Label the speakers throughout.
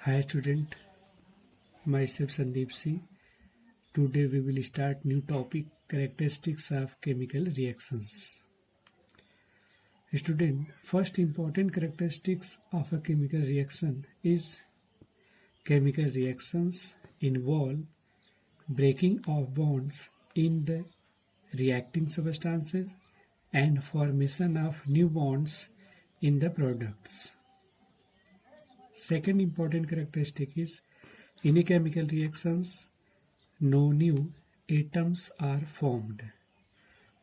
Speaker 1: Hi student, myself Sandeep Singh. Today we will start new topic characteristics of chemical reactions. Student, first important characteristics of a chemical reaction is chemical reactions involve breaking of bonds in the reacting substances and formation of new bonds in the products. Second important characteristic is in chemical reactions no new atoms are formed.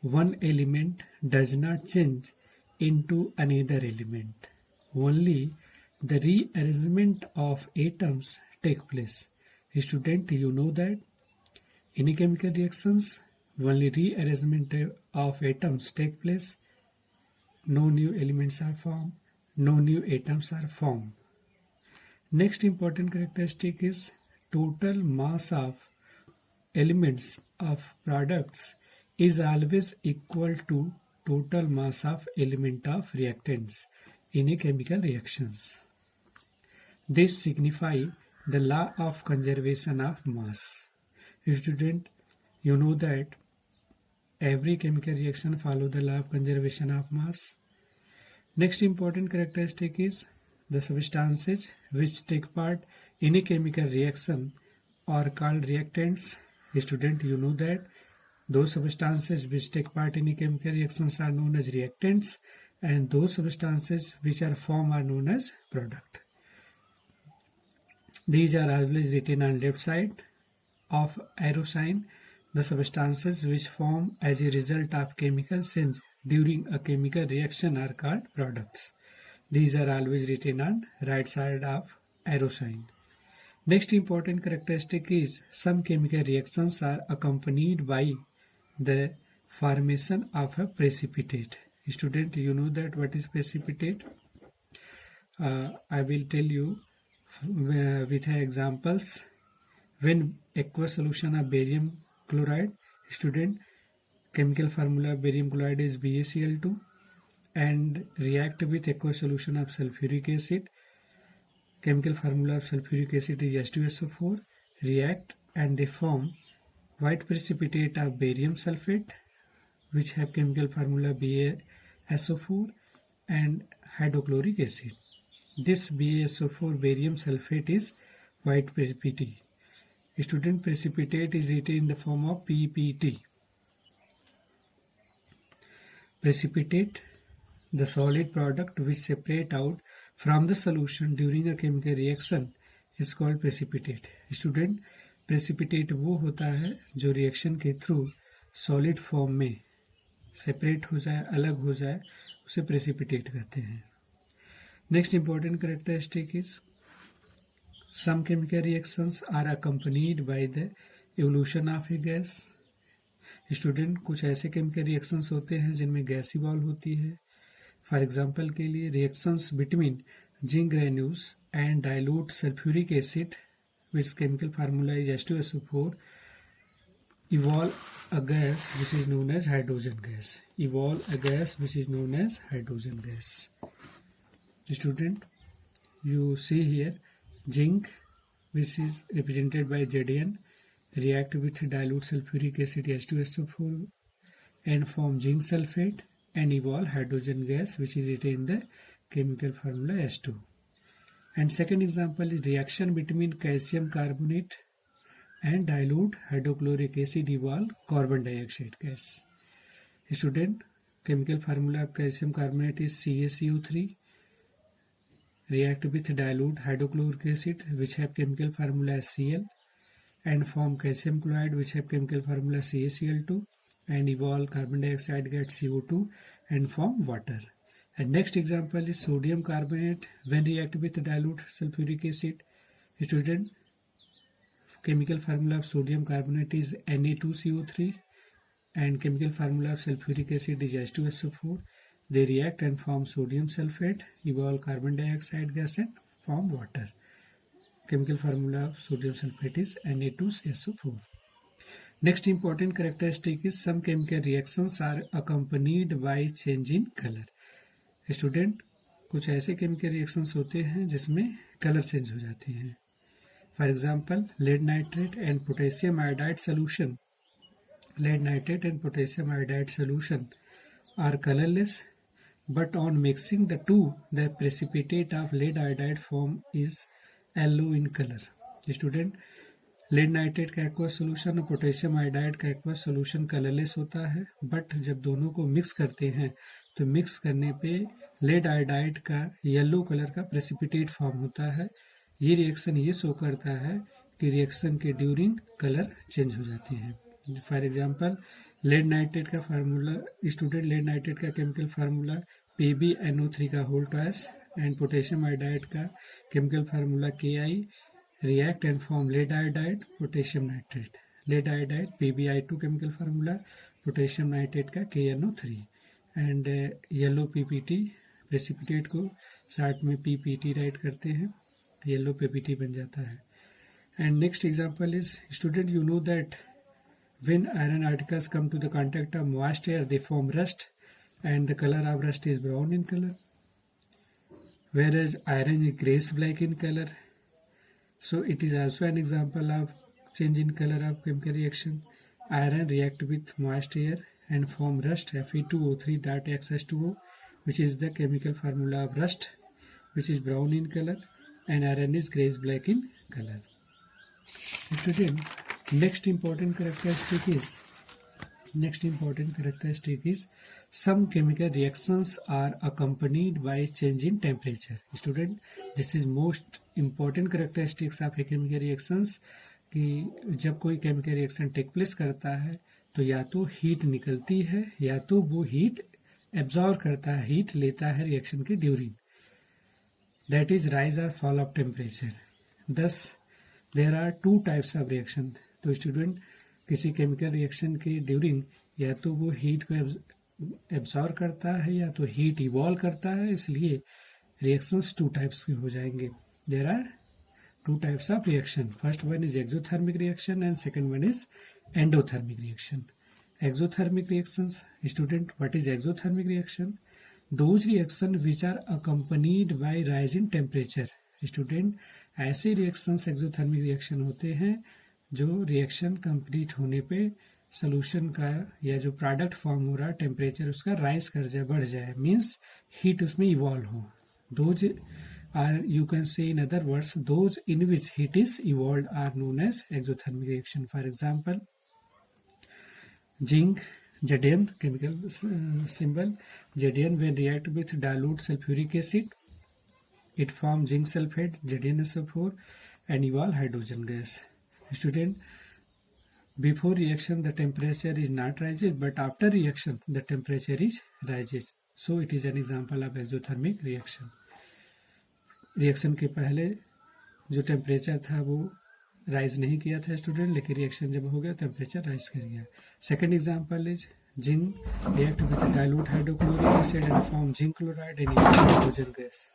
Speaker 1: One element does not change into another element. Only the rearrangement of atoms take place. Student, you know that in chemical reactions only rearrangement of atoms take place. No new elements are formed. No new atoms are formed. Next important characteristic is total mass of elements of products is always equal to total mass of element of reactants in a chemical reactions. This signify the law of conservation of mass. Student, you know that every chemical reaction follow the law of conservation of mass. Next important characteristic is the substances which take part in a chemical reaction are called reactants. Student, you know that those substances which take part in a chemical reactions are known as reactants and those substances which are formed are known as product. These are always written on left side of arrow sign. The substances which form as a result of chemical change during a chemical reaction are called products. These are always written on right side of arrow sign. Next important characteristic is some chemical reactions are accompanied by the formation of a precipitate. Student, you know that what is precipitate? I will tell you with examples. When aqueous solution of barium chloride, student, chemical formula of barium chloride is BaCl2 and react with aqueous solution of sulfuric acid. Chemical formula of sulfuric acid is H2SO4. React and they form white precipitate of barium sulfate which have chemical formula BaSO4 and hydrochloric acid. This BaSO4 barium sulfate is white precipitate. Student, precipitate is written in the form of PPT. Precipitate, the solid product which separate out from the solution during a chemical reaction is called precipitate. Student, precipitate वो होता है जो reaction के through solid form में separate हो जाए, अलग हो जाए, उसे प्रेसिपिटेट कहते हैं. Next important characteristic is some chemical reactions are accompanied by the evolution of a gas. Student, कुछ ऐसे केमिकल रिएक्शंस होते हैं जिनमें गैस इवॉल्व होती है. फॉर एग्जाम्पल के लिए reactions between zinc granules and dilute sulphuric acid which chemical formula is H2SO4 evolve a gas which is known as hydrogen gas. Evolve a gas which is known as hydrogen gas. Student, you see here zinc which is represented by Zn react with dilute sulfuric acid H2SO4 and form zinc sulfate and evolve hydrogen gas which is written in the chemical formula H2. And second example is reaction between calcium carbonate and dilute hydrochloric acid evolve carbon dioxide gas. Student, chemical formula of calcium carbonate is CaCO3 react with dilute hydrochloric acid which have chemical formula as Cl and form calcium chloride which have chemical formula CaCl2 and evolve carbon dioxide gas CO2 and form water. And next example is sodium carbonate when react with dilute sulfuric acid. Student, chemical formula of sodium carbonate is Na2CO3 and chemical formula of sulfuric acid is H2SO4. They react and form sodium sulfate, evolve carbon dioxide gas and form water. Chemical formula of sodium sulfate is Na2SO4. Next important characteristic is some chemical reactions are accompanied by change in color. Student, कुछ ऐसे chemical reactions होते हैं जिसमें colour change हो जाती हैं. For example lead nitrate and potassium iodide solution. Lead nitrate and potassium iodide solution are colorless, but on mixing the two, the precipitate of lead iodide form is yellow in color. Student, lead nitrate का aqueous solution और potassium iodide का aqueous solution colorless होता है, but जब दोनों को mix करते हैं तो mix करने पे lead iodide का yellow color का precipitate form होता है. ये रिएक्शन ये शो करता है कि रिएक्शन के ड्यूरिंग कलर चेंज हो जाती हैं. फॉर एग्जांपल लेड नाइट्रेट का फार्मूला, स्टूडेंट लेड नाइट्रेट का केमिकल फार्मूला PbNO3 का whole twice and potassium iodide का chemical formula Ki react and form lead iodide potassium nitrate. Lead iodide PbI2 chemical formula, potassium nitrate का KNO3 and yellow PPT precipitate को साथ में PPT right करते हैं, yellow PPT बन जाता है. And next example is student you know that when iron particles come to the contact of moist air, they form rust, and the color of rust is brown in color, whereas iron is grayish black in color. So it is also an example of change in color of chemical reaction. Iron react with moist air and form rust Fe2O3.XH2O, which is the chemical formula of rust, which is brown in color, and iron is grayish black in color. Student, next important characteristic is some chemical reactions are accompanied by change in temperature. Student, this is most important characteristics of a chemical reactions कि जब कोई chemical reaction take place करता है तो या तो heat निकलती है या तो वो हीट एब्जॉर्ब करता है, हीट लेता है रिएक्शन के ड्यूरिंग. दैट इज राइज और fall of temperature. Thus there are two types of reaction. तो स्टूडेंट किसी केमिकल रिएक्शन के ड्यूरिंग या तो वो हीट को एब्जॉर्ब करता है या तो हीट इवॉल्व करता है, इसलिए रिएक्शंस टू टाइप्स के हो जाएंगे. There are two types of reaction. First one is exothermic reaction and second one is endothermic reaction. Exothermic reactions, student, what is exothermic reaction? Those reaction which are accompanied by rise in temperature. Student, ऐसे reactions exothermic reaction होते हैं जो reaction complete होने पे solution का या जो product form हो रहा है टेम्परेचर उसका राइज कर जाए, बढ़ जाए, मीन्स हीट उसमें इवॉल्व हो. Those are, you can say in other words, those in which heat is evolved are known as exothermic reaction. For example, zinc, Zn, chemical symbol Zn, when react with dilute sulfuric acid, it forms zinc sulfate ZnSO4 and evolve hydrogen gas. Student, before reaction the temperature is not rises, but after reaction the temperature is rises. So it is an example of exothermic reaction. Reaction के पहले जो temperature था वो rise नहीं किया था student, लेकिन reaction जब हो गया टेम्परेचर राइज कर गया. Second example is zinc react with dilute hydrochloric acid and form zinc chloride and hydrogen gas.